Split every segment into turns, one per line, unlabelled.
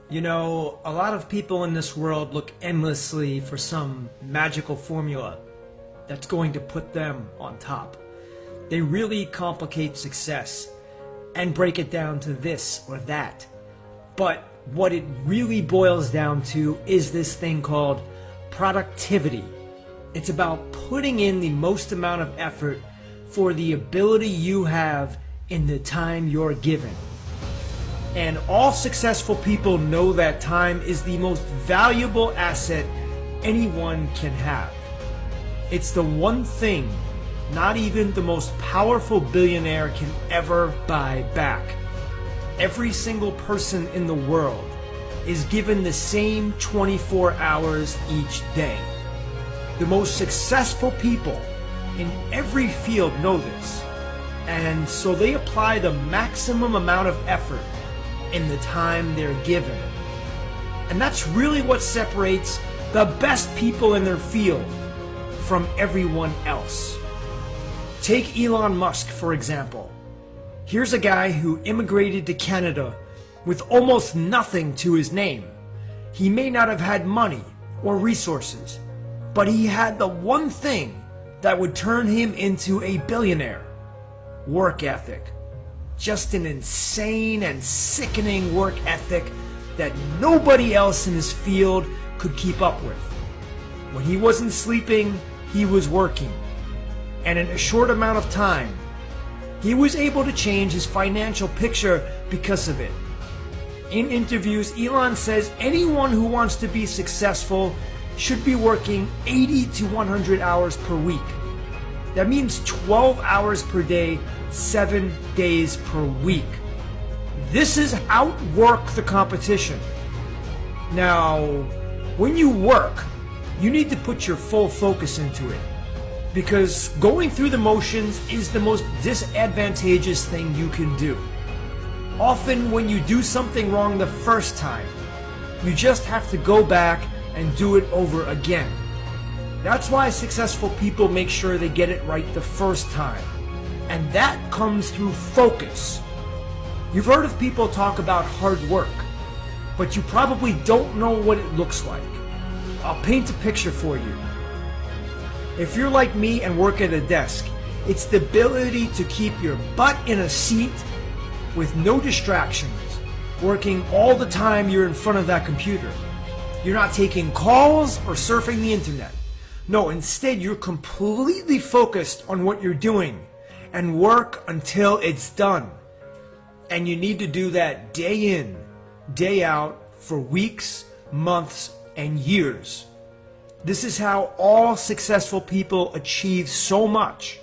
You know, a lot of people in this world look endlessly for some magical formula that's going to put them on top. They really complicate success and break it down to this or that. But what it really boils down to is this thing called productivity. It's about putting in the most amount of effort for the ability you have in the time you're given. And all successful people know that time is the most valuable asset anyone can have. It's the one thing not even the most powerful billionaire can ever buy back. Every single person in the world is given the same 24 hours each day. The most successful people in every field know this, and so they apply the maximum amount of effort in the time they're given. And that's really what separates the best people in their field from everyone else. Take Elon Musk, for example. Here's a guy who immigrated to Canada with almost nothing to his name. He may not have had money or resources, but he had the one thing that would turn him into a billionaire: work ethic. Just an insane and sickening work ethic that nobody else in his field could keep up with. When he wasn't sleeping, he was working. And in a short amount of time, he was able to change his financial picture because of it. In interviews, Elon says anyone who wants to be successful should be working 80 to 100 hours per week. That means 12 hours per day, 7 days per week. This is outwork the competition. Now, when you work, you need to put your full focus into it, because going through the motions is the most disadvantageous thing you can do. Often when you do something wrong the first time, you just have to go back and do it over again. That's why successful people make sure they get it right the first time. And that comes through focus. You've heard of people talk about hard work, but you probably don't know what it looks like. I'll paint a picture for you. If you're like me and work at a desk, it's the ability to keep your butt in a seat with no distractions, working all the time you're in front of that computer. You're not taking calls or surfing the internet. No, instead you're completely focused on what you're doing and work until it's done. And you need to do that day in, day out for weeks, months, and years. This is how all successful people achieve so much.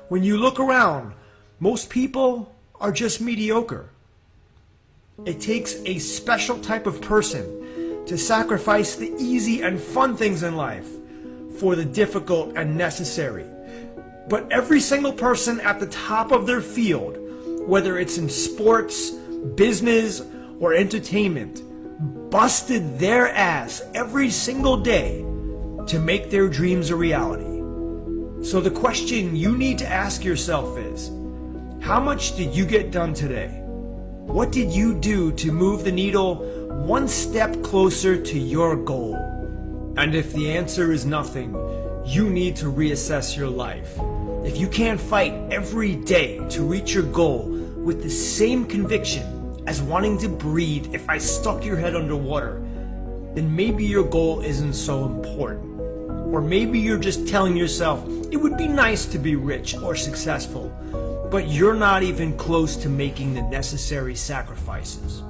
When you look around, most people are just mediocre. It takes a special type of person to sacrifice the easy and fun things in life for the difficult and necessary. But every single person at the top of their field, whether it's in sports, business, or entertainment, busted their ass every single day to make their dreams a reality. So the question you need to ask yourself is, how much did you get done today? What did you do to move the needle one step closer to your goal? And if the answer is nothing, you need to reassess your life. If you can't fight every day to reach your goal with the same conviction as wanting to breathe if I stuck your head underwater, then maybe your goal isn't so important. Or maybe you're just telling yourself it would be nice to be rich or successful, but you're not even close to making the necessary sacrifices.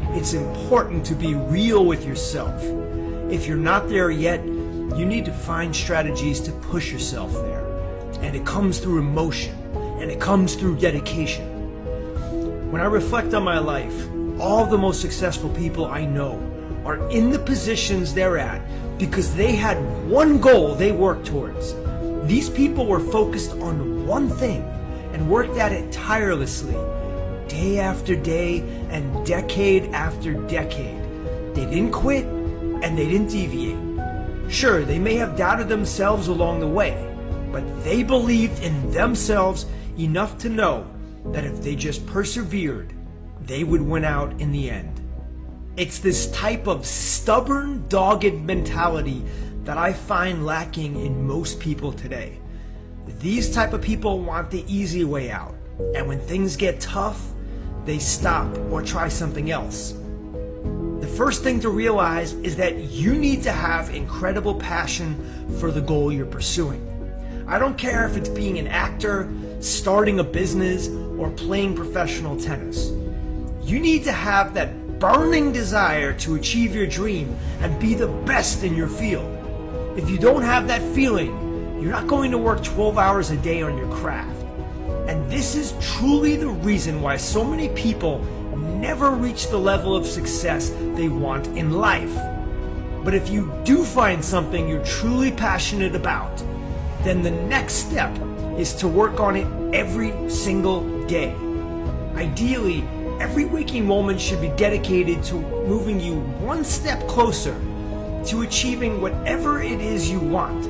It's important to be real with yourself. If you're not there yet, you need to find strategies to push yourself there. And it comes through emotion, and it comes through dedication. When I reflect on my life, all the most successful people I know are in the positions they're at because they had one goal they worked towards. These people were focused on one thing and worked at it tirelessly, day after day and decade after decade. They didn't quit and they didn't deviate. Sure, they may have doubted themselves along the way, but they believed in themselves enough to know that if they just persevered, they would win out in the end. It's this type of stubborn, dogged mentality that I find lacking in most people today. These type of people want the easy way out, and when things get tough, they stop or try something else. The first thing to realize is that you need to have incredible passion for the goal you're pursuing. I don't care if it's being an actor, starting a business, or playing professional tennis. You need to have that burning desire to achieve your dream and be the best in your field. If you don't have that feeling, you're not going to work 12 hours a day on your craft. And this is truly the reason why so many people never reach the level of success they want in life. But if you do find something you're truly passionate about, then the next step is to work on it every single day. Ideally, every waking moment should be dedicated to moving you one step closer to achieving whatever it is you want.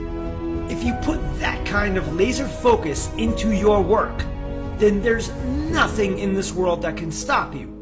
If you put that kind of laser focus into your work, then there's nothing in this world that can stop you.